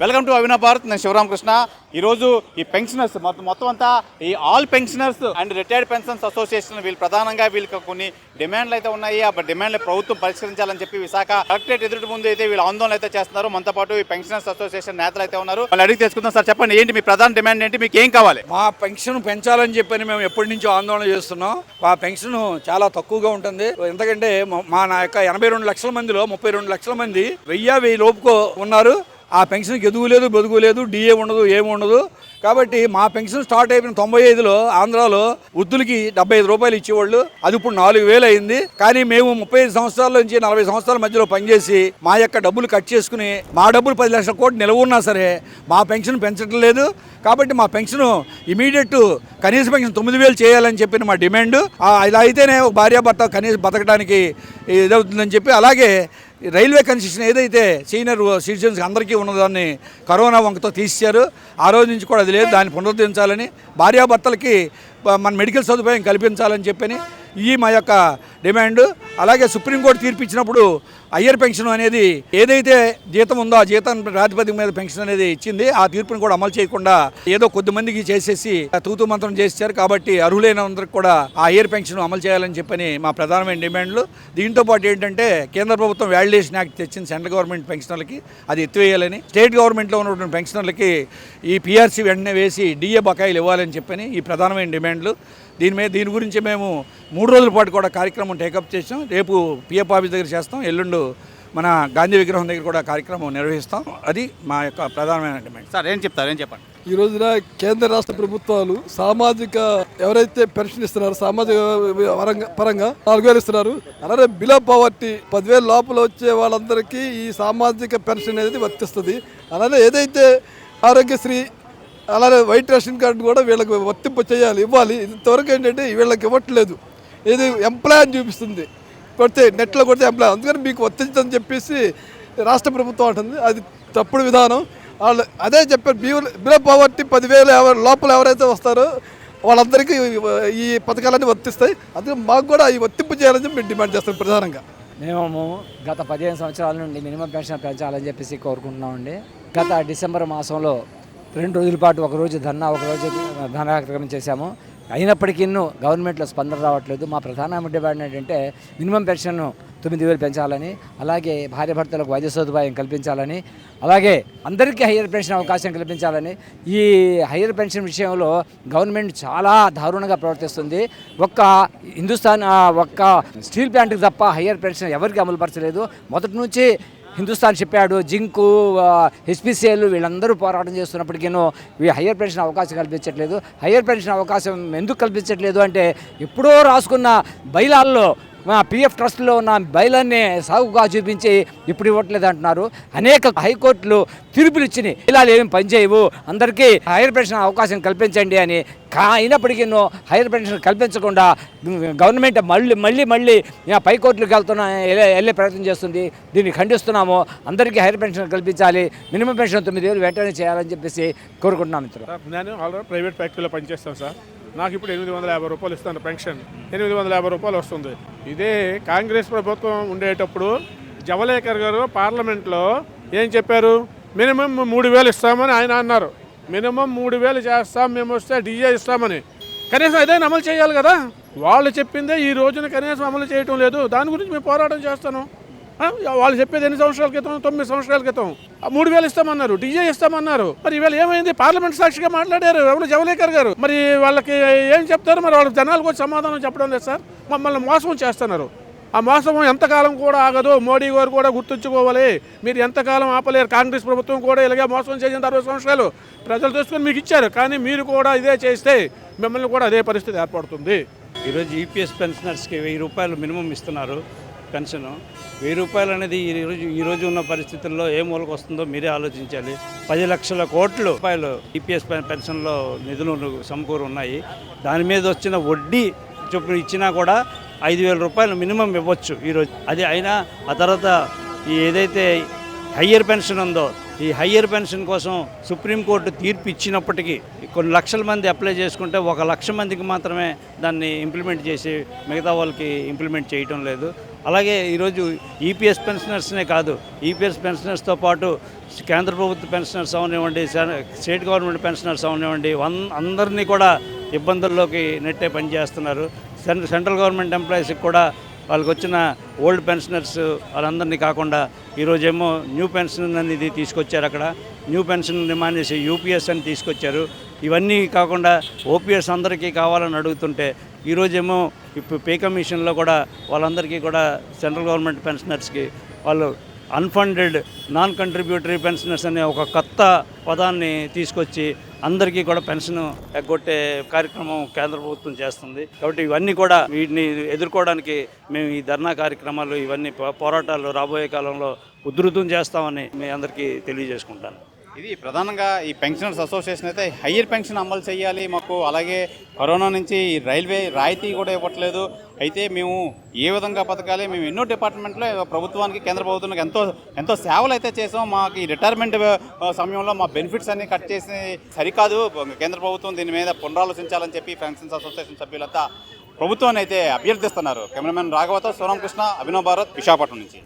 Welcome to అవినా Bharat. నేను శివరామకృష్ణ. ఈరోజు ఈ పెన్షనర్స్ మొత్తం అంతా ఈ all pensioners and retired pensions association వీళ్ళకి కొన్ని డిమాండ్లు అయితే ఉన్నాయి. ఆ డిమాండ్లు ప్రభుత్వం పరిష్కరించాలని చెప్పి విశాఖ కలెక్టరేట్ ఎదుటి ముందు అయితే వీళ్ళు ఆందోళన అయితే చేస్తున్నారు. మనతో పాటు ఈ పెన్షనర్స్ అసోసియేషన్ నేతలు అయితే ఉన్నారు. వాళ్ళు అడిగి తెలుసుకుందాం. సార్ చెప్పండి, ఏంటి మీ ప్రధాన డిమాండ్ ఏంటి, మీకు ఏం కావాలి? మా పెన్షన్ పెంచాలని చెప్పని మేము ఎప్పటి నుంచో ఆందోళన చేస్తున్నాం. మా పెన్షన్ చాలా తక్కువగా ఉంటుంది. ఎందుకంటే మా యొక్క 82 లక్షల మందిలో 32 లక్షల మంది 1000 లోపుకో ఉన్నారు. ఆ పెన్షన్కి ఎదుగులేదు, బొదుగులేదు, డిఏ ఉండదు, ఏమి ఉండదు. కాబట్టి మా పెన్షన్ స్టార్ట్ అయిపోయిన 95లో ఆంధ్రాలో వృద్ధులకి 75 రూపాయలు ఇచ్చేవాళ్ళు. అది ఇప్పుడు 4000 అయింది. కానీ మేము 35 సంవత్సరాల నుంచి 40 సంవత్సరాల మధ్యలో పనిచేసి మా యొక్క డబ్బులు కట్ చేసుకుని మా డబ్బులు 10 లక్షల కోట్లు నిలవ ఉన్నా సరే మా పెన్షన్ పెంచడం లేదు. కాబట్టి మా పెన్షన్ ఇమీడియట్ కనీస పెన్షన్ 9000 చేయాలని చెప్పిన మా డిమాండ్. ఇది అయితేనే ఒక భార్యాభర్త కనీసం బతకడానికి ఇదవుతుందని చెప్పి, అలాగే రైల్వే కన్సెషన్ ఏదైతే సీనియర్ సిటిజన్స్ అందరికీ ఉన్నదాన్ని కరోనా వంకతో తీశారు. ఆ రోజు నుంచి కూడా అది లేదు. దాన్ని పునరుద్ధరించాలని, భార్యాభర్తలకి మన మెడికల్ సదుపాయం కల్పించాలని చెప్పని ఈ మా యొక్క డిమాండ్. అలాగే సుప్రీంకోర్టు తీర్పు ఇచ్చినప్పుడు హయ్యర్ పెన్షన్ అనేది ఏదైతే జీతం ఉందో ఆ జీతం ప్రాతిపదిక మీద పెన్షన్ అనేది ఇచ్చింది. ఆ తీర్పును కూడా అమలు చేయకుండా ఏదో కొద్ది మందికి చేసేసి తూతూ మంత్రం చేశారు. కాబట్టి అర్హులైన అందరికి కూడా ఆ హయ్యర్ పెన్షన్ అమలు చేయాలని చెప్పని మా ప్రధానమైన డిమాండ్లు. దీంతో పాటు ఏంటంటే కేంద్ర ప్రభుత్వం వాలిడేషన్ యాక్ట్ తెచ్చింది సెంట్రల్ గవర్నమెంట్ పెన్షనర్లకి, అది ఎత్తివేయాలని, స్టేట్ గవర్నమెంట్లో ఉన్నటువంటి పెన్షనర్లకి ఈ పిఆర్సీ వెంటనే వేసి డిఏ బకాయిలు ఇవ్వాలని చెప్పని ఈ ప్రధానమైన డిమాండ్లు. దీని గురించి మేము 3 రోజుల పాటు కూడా కార్యక్రమం టేకప్ చేసాం. రేపు పిఎఫ్ ఆఫీస్ దగ్గర చేస్తాం, ఎల్లుండు మన గాంధీ విగ్రహం దగ్గర కూడా కార్యక్రమం నిర్వహిస్తాం. అది మా యొక్క ప్రధానమైన డిమాండ్. సార్ ఏం చెప్పండి. ఈ రోజున కేంద్ర రాష్ట్ర ప్రభుత్వాలు సామాజిక ఎవరైతే పెన్షన్ ఇస్తున్నారో సామాజిక పరంగా 4000 ఇస్తున్నారు. అలాగే బిలో పవర్టీ 10,000 లోపల వచ్చే వాళ్ళందరికీ ఈ సామాజిక పెన్షన్ అనేది వర్తిస్తుంది. అలాగే ఏదైతే ఆరోగ్యశ్రీ అలాగే వైట్ రేషన్ కార్డు కూడా వీళ్ళకి వర్తింపు చేయాలి, ఇవ్వాలి. ఇంతవరకు ఏంటంటే వీళ్ళకి ఇవ్వట్లేదు. ఇది ఎంప్లాయ్ అని చూపిస్తుంది, కొడితే నెట్లో కొడితే ఎంప్లాయ్. అందుకని మీకు వర్తించని చెప్పేసి రాష్ట్ర ప్రభుత్వం అంటుంది. అది తప్పుడు విధానం. వాళ్ళు అదే చెప్పారు, బిలో పవర్టీ 10,000 లోపల ఎవరైతే వస్తారో వాళ్ళందరికీ ఈ పథకాలన్నీ వర్తిస్తాయి. అందుకని మాకు కూడా ఈ వర్తింపు చేయాలని చెప్పి మేము డిమాండ్ చేస్తాం. ప్రధానంగా మేము గత 15 సంవత్సరాల నుండి మినిమం పెన్షన్ పెంచాలని చెప్పేసి కోరుకుంటున్నామండి. గత డిసెంబర్ మాసంలో 2 రోజుల పాటు ఒకరోజు ధర్నా, ఒకరోజు ధనాక్రమం చేశాము. అయినప్పటికీ గవర్నమెంట్లో స్పందన రావట్లేదు. మా ప్రధాన డిమాండ్ ఏంటంటే మినిమం పెన్షన్ 9000 పెంచాలని, అలాగే భార్యాభర్తలకు వైద్య సదుపాయం కల్పించాలని, అలాగే అందరికీ హయ్యర్ పెన్షన్ అవకాశం కల్పించాలని. ఈ హయ్యర్ పెన్షన్ విషయంలో గవర్నమెంట్ చాలా దారుణంగా ప్రవర్తిస్తుంది. ఒక్క స్టీల్ ప్లాంట్కి తప్ప హయ్యర్ పెన్షన్ ఎవరికి అమలుపరచలేదు. మొదటి నుంచి హిందుస్థాన్ షిప్యార్డ్, జింకు, హెచ్పిసిఎల్ వీళ్ళందరూ పోరాటం చేస్తున్నప్పటికీనూ హయ్యర్ పెన్షన్ అవకాశం కల్పించట్లేదు. హయ్యర్ పెన్షన్ అవకాశం ఎందుకు కల్పించట్లేదు అంటే ఎప్పుడో రాసుకున్న బైలాల్లో పిఎఫ్ ట్రస్ట్లో ఉన్న బైలాన్ని సాగుగా చూపించి ఇప్పుడు ఇవ్వట్లేదు అంటున్నారు. అనేక హైకోర్టులు తీర్పులు ఇచ్చినాయి, బైలాలు ఏమి పనిచేయవు, అందరికీ హైయర్ పెన్షన్ అవకాశం కల్పించండి అని. అయినప్పటికీ హైయర్ పెన్షన్ కల్పించకుండా గవర్నమెంట్ మళ్ళీ పైకోర్టులకు వెళ్ళే ప్రయత్నం చేస్తుంది. దీన్ని ఖండిస్తున్నాము. అందరికీ హైయర్ పెన్షన్ కల్పించాలి, మినిమం పెన్షన్ 9000 వెంటనే చేయాలని చెప్పేసి కోరుకుంటున్నాం. మిత్రులు, నేను ఆల్రెడీ ప్రైవేట్ ఫ్యాక్టరీలో పనిచేస్తాను సార్. నాకు ఇప్పుడు 850 రూపాయలు ఇస్తాను పెన్షన్. 850 రూపాయలు వస్తుంది. ఇదే కాంగ్రెస్ ప్రభుత్వం ఉండేటప్పుడు జవలేకర్ గారు పార్లమెంట్లో ఏం చెప్పారు, మినిమం 3000 ఇస్తామని ఆయన అన్నారు. మినిమం 3000 చేస్తాం మేము వస్తే డిఏ ఇస్తామని. కనీసం అదే అమలు చేయాలి కదా. వాళ్ళు చెప్పిందే ఈ రోజున కనీసం అమలు చేయటం లేదు. దాని గురించి మేము పోరాటం చేస్తాను. వాళ్ళు చెప్పేది 8 సంవత్సరాల క్రితం, 9 సంవత్సరాల క్రితం 3000 ఇస్తామన్నారు, డిఏ ఇస్తామన్నారు. మరి ఇవాళ ఏమైంది? పార్లమెంట్ సాక్షిగా మాట్లాడారు ఎవరు, జవలేకర్ గారు. మరి వాళ్ళకి ఏం చెప్తారు? మరి వాళ్ళ జనాలకు వచ్చి సమాధానం చెప్పడం లేదు సార్. మమ్మల్ని మోసం చేస్తున్నారు. ఆ మోసం ఎంతకాలం కూడా ఆగదు. మోడీ గారు కూడా గుర్తుంచుకోవాలి. మీరు ఎంతకాలం ఆపలేరు. కాంగ్రెస్ ప్రభుత్వం కూడా ఇలాగే మోసం చేసిన 60 సంవత్సరాలు ప్రజలు తెలుసుకొని మీకు ఇచ్చారు. కానీ మీరు కూడా ఇదే చేస్తే మిమ్మల్ని కూడా అదే పరిస్థితి ఏర్పడుతుంది. ఈరోజు ఈపీఎస్ పెన్షనర్స్కి 1000 రూపాయలు మినిమం ఇస్తున్నారు పెన్షన్. 1000 రూపాయలు అనేది ఈరోజు ఉన్న పరిస్థితుల్లో ఏ మూలకు వస్తుందో మీరే ఆలోచించాలి. 10 లక్షల కోట్ల రూపాయలు ఈపీఎస్ పెన్షన్లో నిధులు సమకూరు ఉన్నాయి. దాని మీద వచ్చిన వడ్డీ చొప్పున ఇచ్చినా కూడా 5000 రూపాయలు మినిమం ఇవ్వచ్చు ఈరోజు. అది అయినా ఆ తర్వాత ఏదైతే హయ్యర్ పెన్షన్ ఉందో ఈ హయ్యర్ పెన్షన్ కోసం సుప్రీంకోర్టు తీర్పు ఇచ్చినప్పటికీ కొన్ని లక్షల మంది అప్లై చేసుకుంటే 1,00,000 మందికి మాత్రమే దాన్ని ఇంప్లిమెంట్ చేసి మిగతా వాళ్ళకి ఇంప్లిమెంట్ చేయటం లేదు. అలాగే ఈరోజు ఈపీఎస్ పెన్షనర్స్నే కాదు, ఈపీఎస్ పెన్షనర్స్తో పాటు కేంద్ర ప్రభుత్వ పెన్షనర్స్ అవనివ్వండి, స్టేట్ గవర్నమెంట్ పెన్షనర్స్ అవనివ్వండి, అందరినీ కూడా ఇబ్బందుల్లోకి నెట్టే పని చేస్తున్నారు. సెంట్రల్ గవర్నమెంట్ ఎంప్లాయీస్కి కూడా వాళ్ళకి వచ్చిన ఓల్డ్ పెన్షనర్స్ వాళ్ళందరినీ కాకుండా ఈరోజేమో న్యూ పెన్షన్ అనేది తీసుకొచ్చారు. అక్కడ న్యూ పెన్షన్ మానేసి యూపీఎస్ అని తీసుకొచ్చారు. ఇవన్నీ కాకుండా ఓపీఎస్ అందరికీ కావాలని అడుగుతుంటే ఈరోజేమో ఇప్పుడు పే కమిషన్లో కూడా వాళ్ళందరికీ కూడా సెంట్రల్ గవర్నమెంట్ పెన్షనర్స్కి వాళ్ళు అన్ఫండెడ్ నాన్ కంట్రిబ్యూటరీ పెన్షనర్స్ అనే ఒక కొత్త పదాన్ని తీసుకొచ్చి అందరికీ కూడా పెన్షన్ ఎగ్గొట్టే కార్యక్రమం కేంద్ర ప్రభుత్వం చేస్తుంది. కాబట్టి ఇవన్నీ కూడా వీటిని ఎదుర్కోవడానికి మేము ఈ ధర్నా కార్యక్రమాలు ఇవన్నీ పోరాటాలు రాబోయే కాలంలో ఉధృతం చేస్తామని మీ అందరికీ తెలియజేసుకుంటాను. ఇది ప్రధానంగా ఈ పెన్షనర్స్ అసోసియేషన్ అయితే హయ్యర్ పెన్షన్ అమలు చేయాలి మాకు, అలాగే కరోనా నుంచి రైల్వే రాయితీ కూడా ఇవ్వట్లేదు, అయితే మేము ఏ విధంగా బతకాలి, మేము ఎన్నో డిపార్ట్మెంట్లో ప్రభుత్వానికి కేంద్ర ప్రభుత్వానికి ఎంతో సేవలు అయితే చేసాం, మాకు ఈ రిటైర్మెంట్ సమయంలో మా బెనిఫిట్స్ అన్ని కట్ చేసి సరికాదు, కేంద్ర ప్రభుత్వం దీని మీద పునరాలోచించాలని చెప్పి పెన్షన్స్ అసోసియేషన్ సభ్యులంతా ప్రభుత్వాన్ని అయితే అభ్యర్థిస్తున్నారు. కెమెరామెన్ రాఘవతో శివరామకృష్ణ, అభినవ్ భారత్, విశాఖపట్నం నుంచి.